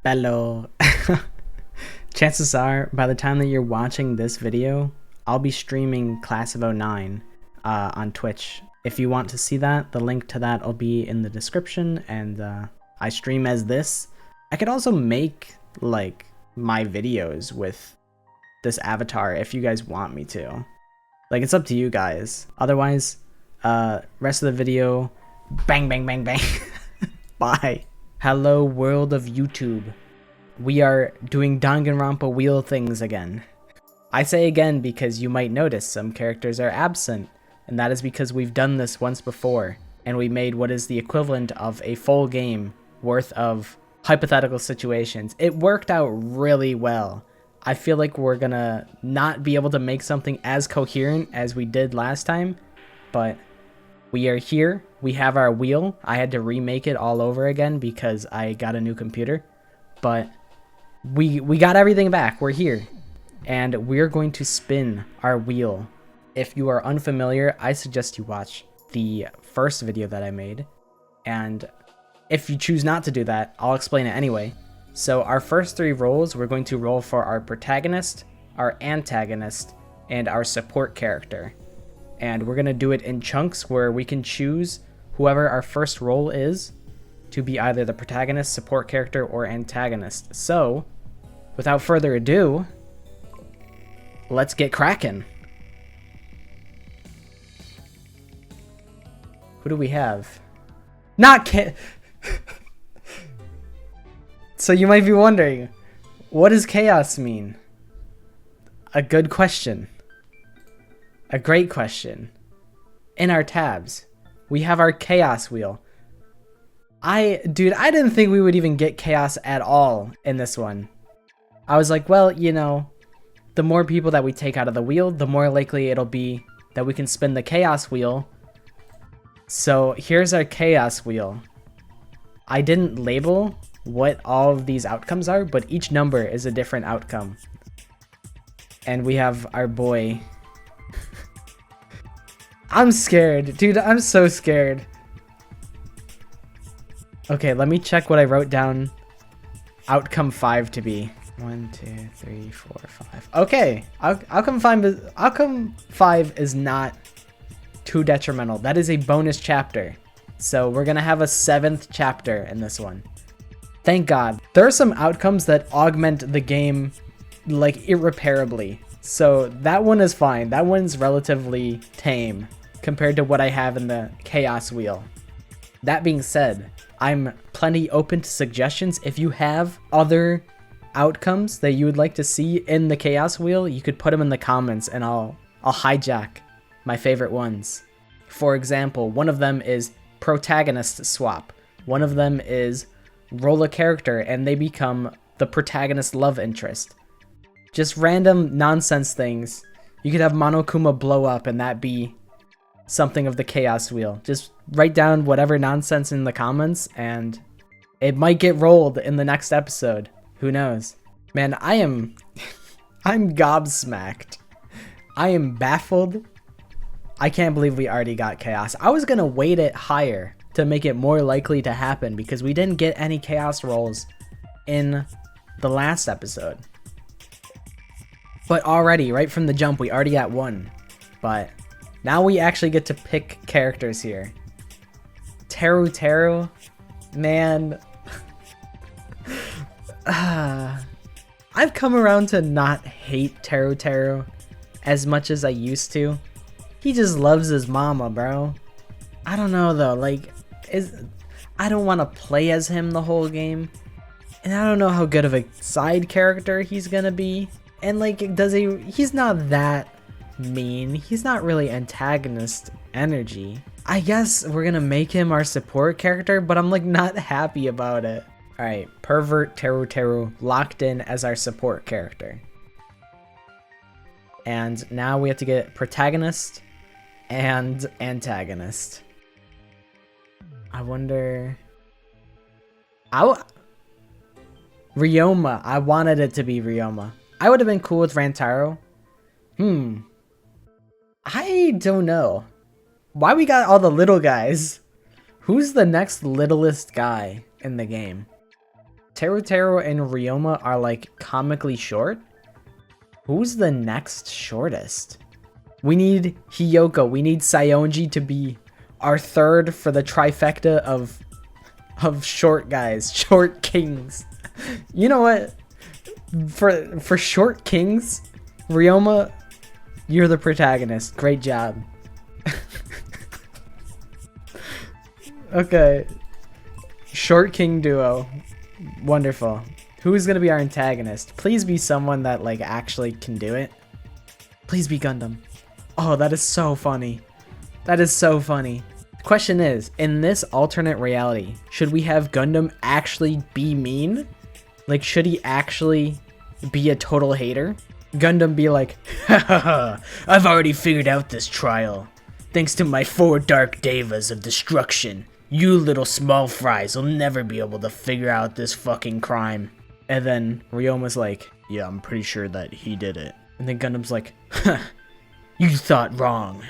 Bello. Chances are, by the time that you're watching this video, I'll be streaming Class of '09 on Twitch. If you want to see that, the link to that will be in the description, and I stream as this. I could also make, like, my videos with this avatar if you guys want me to. Like, it's up to you guys. Otherwise, rest of the video, bang, bang, bang, bang. Bye. Hello, world of YouTube. We are doing Danganronpa wheel things again. I say again because you might notice some characters are absent, and that is because we've done this once before, and we made what is the equivalent of a full game worth of hypothetical situations. It worked out really well. I feel like we're gonna not be able to make something as coherent as we did last time, but we are here. We have our wheel. I had to remake it all over again because I got a new computer, but we got everything back. We're here, and we're going to spin our wheel. If you are unfamiliar, I suggest you watch the first video that I made, and if you choose not to do that, I'll explain it anyway. So our first three rolls, we're going to roll for our protagonist, our antagonist, and our support character. And we're going to do it in chunks where we can choose whoever our first roll is to be either the protagonist, support character, or antagonist. So, without further ado, let's get cracking. Who do we have? Not So you might be wondering, what does chaos mean? A good question. A great question. In our tabs, we have our chaos wheel. Dude, I didn't think we would even get chaos at all in this one. I was like, well, you know, the more people that we take out of the wheel, the more likely it'll be that we can spin the chaos wheel. So here's our chaos wheel. I didn't label what all of these outcomes are, but each number is a different outcome. And we have our boy. I'm scared, dude. I'm so scared. Okay, let me check what I wrote down outcome 5 to be. 1, 2, 3, 4, 5. Okay, outcome 5 is not too detrimental. That is a bonus chapter. So we're gonna have a 7th chapter in this one. Thank God. There are some outcomes that augment the game like irreparably. So that one is fine. That one's relatively tame compared to what I have in the chaos wheel. That being said, I'm plenty open to suggestions. If you have other outcomes that you would like to see in the chaos wheel, you could put them in the comments and I'll hijack my favorite ones. For example, one of them is protagonist swap. One of them is roll a character and they become the protagonist love interest. Just random nonsense things. You could have Monokuma blow up and that be something of the chaos wheel. Just write down whatever nonsense in the comments and it might get rolled in the next episode. Who knows? Man, I'm gobsmacked. I am baffled. I can't believe we already got chaos. I was gonna weight it higher to make it more likely to happen because we didn't get any chaos rolls in the last episode. But already, right from the jump, we already got one. But now we actually get to pick characters here. Teru, man. I've come around to not hate Teru as much as I used to. He just loves his mama, bro. I don't know though, like, I don't want to play as him the whole game. And I don't know how good of a side character he's gonna be. And like, he's not that mean. He's not really antagonist energy. I guess we're gonna make him our support character, but I'm like not happy about it. Alright, pervert Teru locked in as our support character. And now we have to get protagonist and antagonist. I wonder... Ryoma. I wanted it to be Ryoma. I would have been cool with Rantaro. I don't know. Why we got all the little guys? Who's the next littlest guy in the game? Teru and Ryoma are like comically short. Who's the next shortest? We need Hiyoko. We need Sayonji to be our third for the trifecta of short guys, short kings. You know what? For short kings, Ryoma, you're the protagonist. Great job. Okay. Short king duo. Wonderful. Who's gonna be our antagonist? Please be someone that like actually can do it. Please be Gundam. Oh, that is so funny. That is so funny. Question is, in this alternate reality, should we have Gundam actually be mean? Like, should he actually be a total hater? Gundam be like, haha, I've already figured out this trial. Thanks to my 4 dark devas of destruction, you little small fries will never be able to figure out this fucking crime. And then Ryoma's like, yeah, I'm pretty sure that he did it. And then Gundam's like, huh, you thought wrong.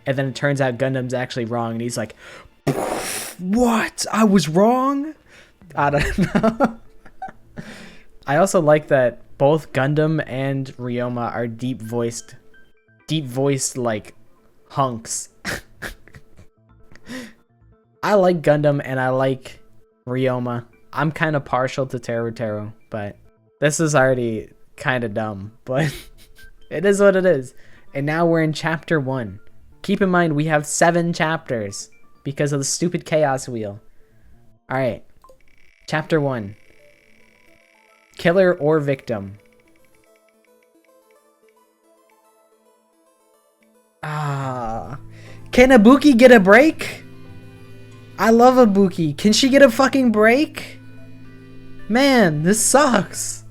And then it turns out Gundam's actually wrong, and he's like, what? I was wrong? I don't know. I also like that both Gundam and Ryoma are deep voiced like hunks. I like Gundam and I like Ryoma. I'm kind of partial to Teru, but this is already kind of dumb, but it is what it is. And now we're in chapter 1. Keep in mind we have 7 chapters because of the stupid chaos wheel. Alright. Chapter 1. Killer or victim? Can Ibuki get a break? I love Ibuki. Can she get a fucking break? Man, this sucks.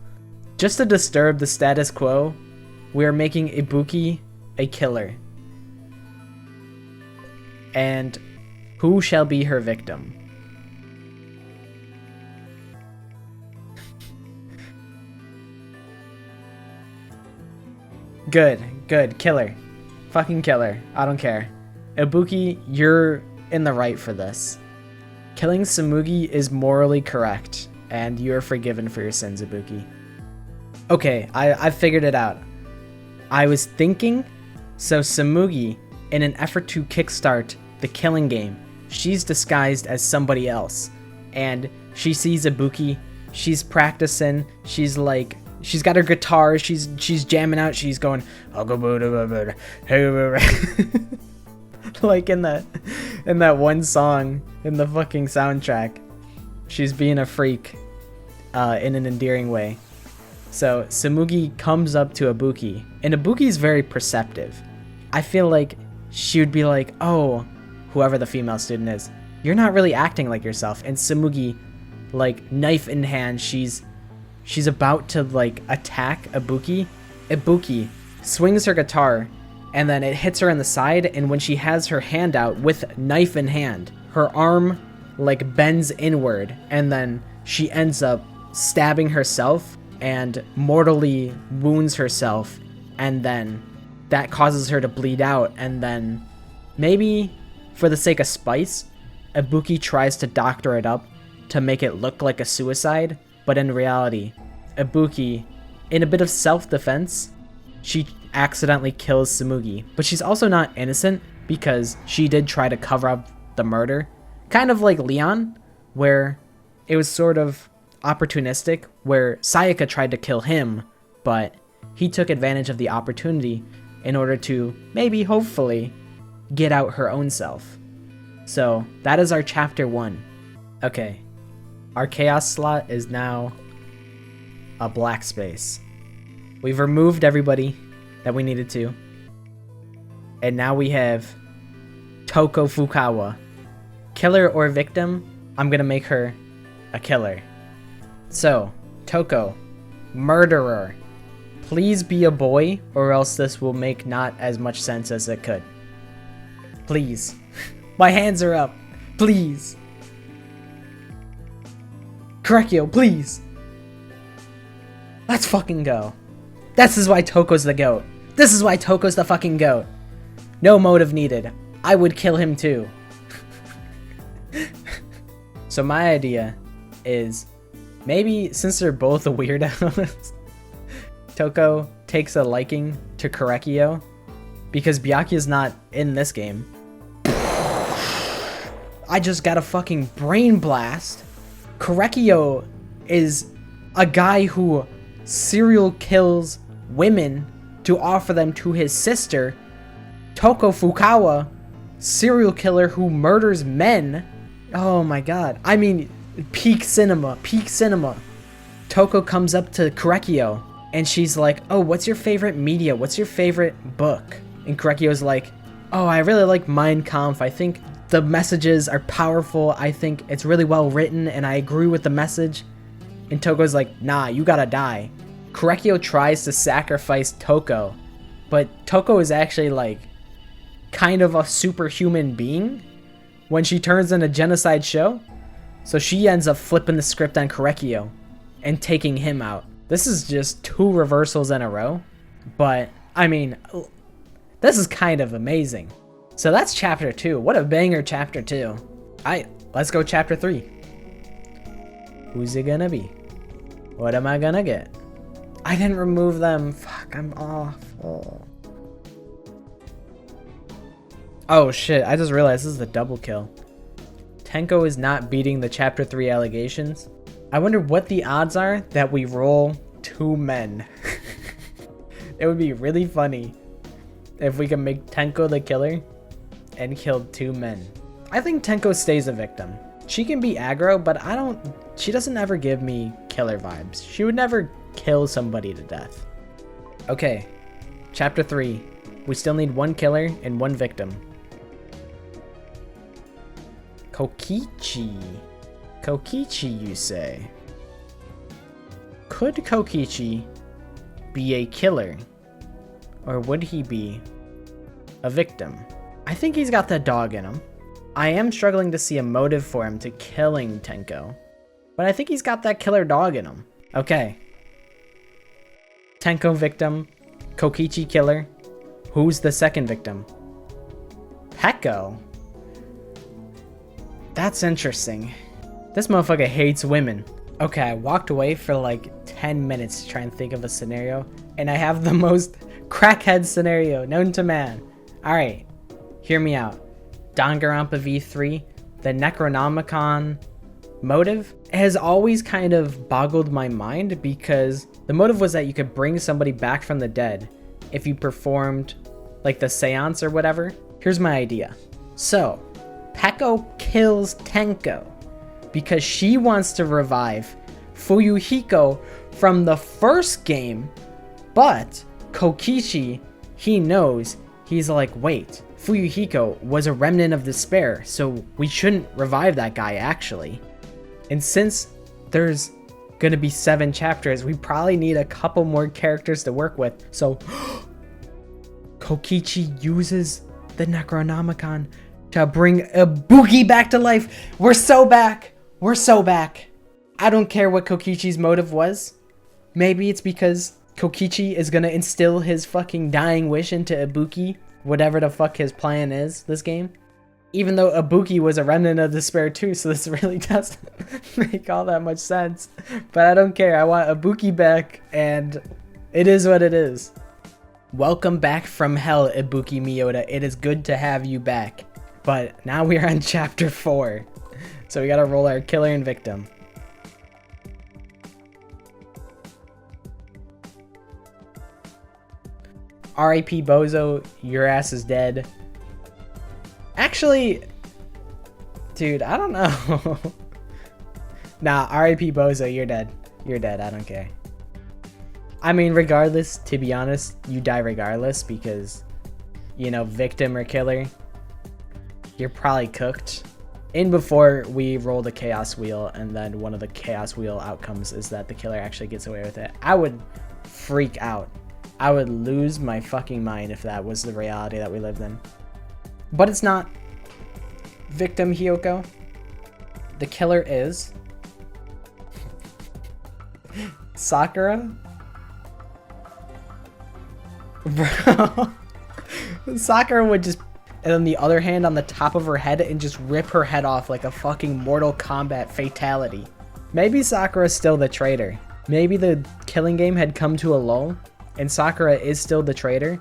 Just to disturb the status quo, we are making Ibuki a killer. And who shall be her victim? Good, killer. Fucking killer. I don't care. Ibuki, you're in the right for this. Killing Tsumugi is morally correct, and you are forgiven for your sins, Ibuki. Okay, I figured it out. I was thinking, so Tsumugi, in an effort to kickstart the killing game, she's disguised as somebody else, and she sees Ibuki, she's practicing, she's got her guitar, she's jamming out, she's going, like in that one song in the fucking soundtrack. She's being a freak in an endearing way. So Tsumugi comes up to Ibuki, and Ibuki's very perceptive. I feel like she would be like, oh, whoever the female student is, you're not really acting like yourself. And Tsumugi, like knife in hand, she's about to like attack Ibuki. Ibuki swings her guitar and then it hits her in the side, and when she has her hand out with knife in hand, her arm like bends inward, and then she ends up stabbing herself and mortally wounds herself, and then that causes her to bleed out, and then maybe for the sake of spice, Ibuki tries to doctor it up to make it look like a suicide, but in reality, Ibuki, in a bit of self-defense, she accidentally kills Tsumugi. But she's also not innocent because she did try to cover up the murder. Kind of like Leon, where it was sort of opportunistic, where Sayaka tried to kill him, but he took advantage of the opportunity in order to maybe, hopefully, get out her own self. So that is our chapter 1. Okay, our chaos slot is now a black space. We've removed everybody that we needed to. And now we have Toko Fukawa. Killer or victim? I'm gonna make her a killer. So, Toko, murderer. Please be a boy, or else this will make not as much sense as it could. Please. My hands are up. Please. Korekyo, please. Let's fucking go. This is why Toko's the GOAT. This is why Toko's the fucking GOAT. No motive needed. I would kill him too. So my idea is Maybe since they're both weirdos, Toko takes a liking to Korekio because Byakuya's not in this game. I just got a fucking brain blast. Korekio is a guy who serial kills women to offer them to his sister. Toko Fukawa, serial killer who murders men. Oh my god. I mean, peak cinema, peak cinema. Toko comes up to Korekio and she's like, oh, what's your favorite media? What's your favorite book? And Korekio's like, oh, I really like Mein Kampf. I think the messages are powerful. I think it's really well written and I agree with the message. And Toko's like, nah, you gotta die. Korekio tries to sacrifice Toko, but Toko is actually like kind of a superhuman being when she turns in a genocide show. So she ends up flipping the script on Korekio and taking him out. This is just 2 reversals in a row, but I mean, this is kind of amazing. So that's chapter 2. What a banger chapter 2. Let's go chapter 3. Who's it gonna be? What am I gonna get? I didn't remove them. Fuck, I'm awful. Oh shit, I just realized this is a double kill. Tenko is not beating the chapter 3 allegations. I wonder what the odds are that we roll 2 men. It would be really funny if we can make Tenko the killer and kill 2 men. I think Tenko stays a victim. She can be aggro, but she doesn't ever give me killer vibes. She would never kill somebody to death. Okay, chapter 3. We still need 1 killer and 1 victim. Kokichi. Kokichi, you say? Could Kokichi be a killer? Or would he be a victim? I think he's got that dog in him. I am struggling to see a motive for him to killing Tenko, but I think he's got that killer dog in him. Okay. Tenko victim, Kokichi killer. Who's the second victim? Peko. That's interesting. This motherfucker hates women. Okay, I walked away for like 10 minutes to try and think of a scenario, and I have the most crackhead scenario known to man. Alright, hear me out. Danganronpa V3, the Necronomicon motive has always kind of boggled my mind because the motive was that you could bring somebody back from the dead if you performed like the seance or whatever. Here's my idea. So, Peko kills Tenko because she wants to revive Fuyuhiko from the first game, but Kokichi, he knows, he's like, wait, Fuyuhiko was a remnant of despair, so we shouldn't revive that guy actually. And since there's gonna be 7 chapters, we probably need a couple more characters to work with. So Kokichi uses the Necronomicon to bring Ibuki back to life. We're so back. We're so back. I don't care what Kokichi's motive was. Maybe it's because Kokichi is gonna instill his fucking dying wish into Ibuki, whatever the fuck his plan is this game. Even though Ibuki was a remnant of despair too, so this really doesn't make all that much sense. But I don't care. I want Ibuki back, and it is what it is. Welcome back from hell, Ibuki Miyota. It is good to have you back. But now we are on chapter 4. So we gotta roll our killer and victim. R.I.P. Bozo, your ass is dead. Actually, dude, I don't know. Nah, R.I.P. Bozo, you're dead. You're dead, I don't care. I mean, regardless, to be honest, you die regardless because, you know, victim or killer, you're probably cooked. In before we roll the chaos wheel, and then one of the chaos wheel outcomes is that the killer actually gets away with it, I would freak out. I would lose my fucking mind if that was the reality that we lived in. But it's not. Victim Hyoko. The killer is Sakura. Bro. Sakura would just, and then the other hand on the top of her head and just rip her head off like a fucking Mortal Kombat fatality. Maybe Sakura's still the traitor. Maybe the killing game had come to a lull and Sakura is still the traitor.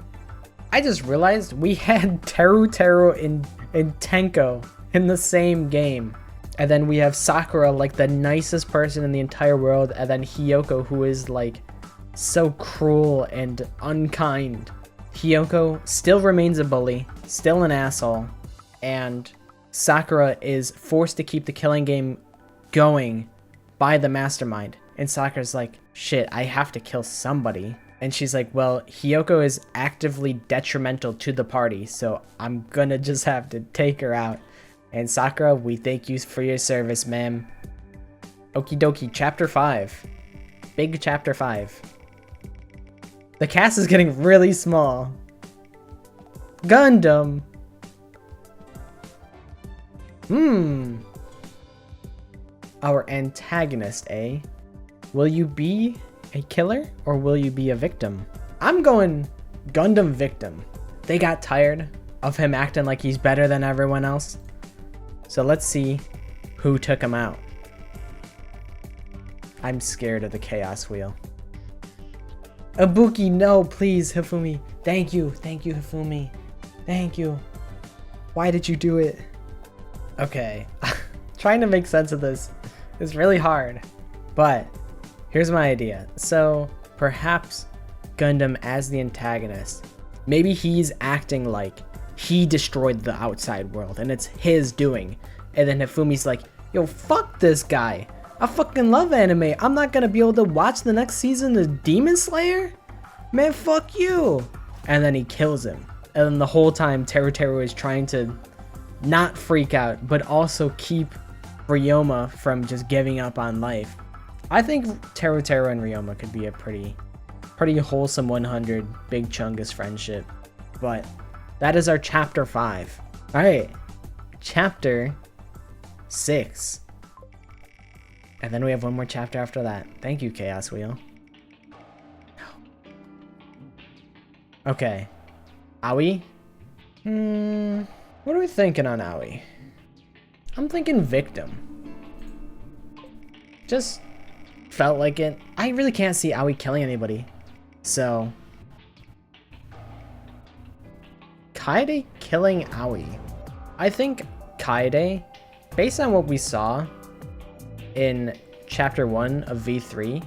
I just realized we had Teru and Tenko in the same game. And then we have Sakura, like the nicest person in the entire world, and then Hiyoko, who is like so cruel and unkind. Hiyoko still remains a bully, still an asshole, and Sakura is forced to keep the killing game going by the mastermind. And Sakura's like, shit, I have to kill somebody. And she's like, well, Hiyoko is actively detrimental to the party, so I'm gonna just have to take her out. And Sakura, we thank you for your service, ma'am. Okie dokie, chapter 5. Big chapter 5. The cast is getting really small. Gundam. Our antagonist, eh? Will you be a killer or will you be a victim? I'm going Gundam victim. They got tired of him acting like he's better than everyone else. So let's see who took him out. I'm scared of the Chaos Wheel. Ibuki, no, please, Hifumi. Thank you, Hifumi. Thank you. Why did you do it? Okay, trying to make sense of this is really hard, but here's my idea. So perhaps Gundam as the antagonist, maybe he's acting like he destroyed the outside world and it's his doing. And then Hifumi's like, yo, fuck this guy. I fucking love anime. I'm not gonna be able to watch the next season of Demon Slayer? Man, fuck you. And then he kills him. And then the whole time Teru is trying to not freak out, but also keep Ryoma from just giving up on life. I think Teru and Ryoma could be a pretty wholesome 100 big chungus friendship. But that is our chapter 5. All right, chapter 6. And then we have one more chapter after that. Thank you, Chaos Wheel. Okay, Aoi. What are we thinking on Aoi? I'm thinking victim. Just felt like it. I really can't see Aoi killing anybody. So Kaede killing Aoi. I think Kaede, based on what we saw in chapter 1 of V3,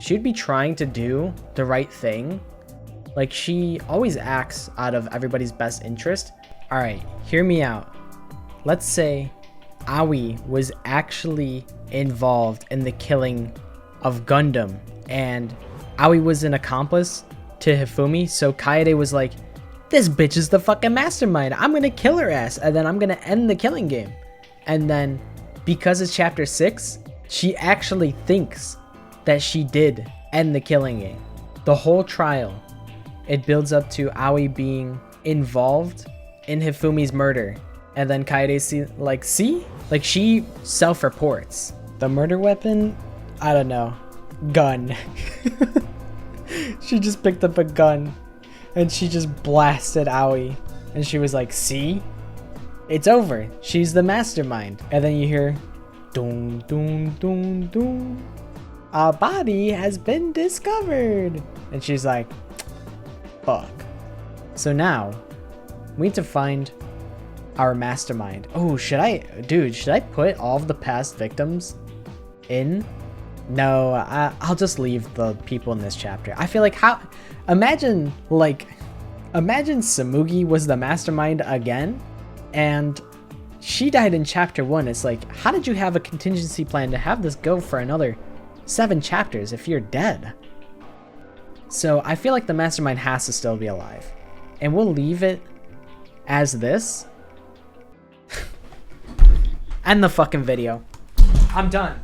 she'd be trying to do the right thing. Like, she always acts out of everybody's best interest. All right, hear me out. Let's say Aoi was actually involved in the killing of Gundam and Aoi was an accomplice to Hifumi, so Kaede was like, this bitch is the fucking mastermind, I'm gonna kill her ass and then I'm gonna end the killing game. And then because it's chapter 6, she actually thinks that she did end the killing game. The whole trial, it builds up to Aoi being involved in Hifumi's murder. And then Kaede see? Like, she self-reports. The murder weapon? I don't know. Gun. She just picked up a gun and she just blasted Aoi. And she was like, see? It's over. She's the mastermind. And then you hear, doom, doom, doom, doom. A body has been discovered. And she's like, fuck. So now, we need to find our mastermind. Oh, should I put all of the past victims in? No, I'll just leave the people in this chapter. I feel like imagine Samugi was the mastermind again, and she died in chapter 1. It's like, how did you have a contingency plan to have this go for another 7 chapters if you're dead? So I feel like the mastermind has to still be alive, and we'll leave it as this. End the fucking video. I'm done.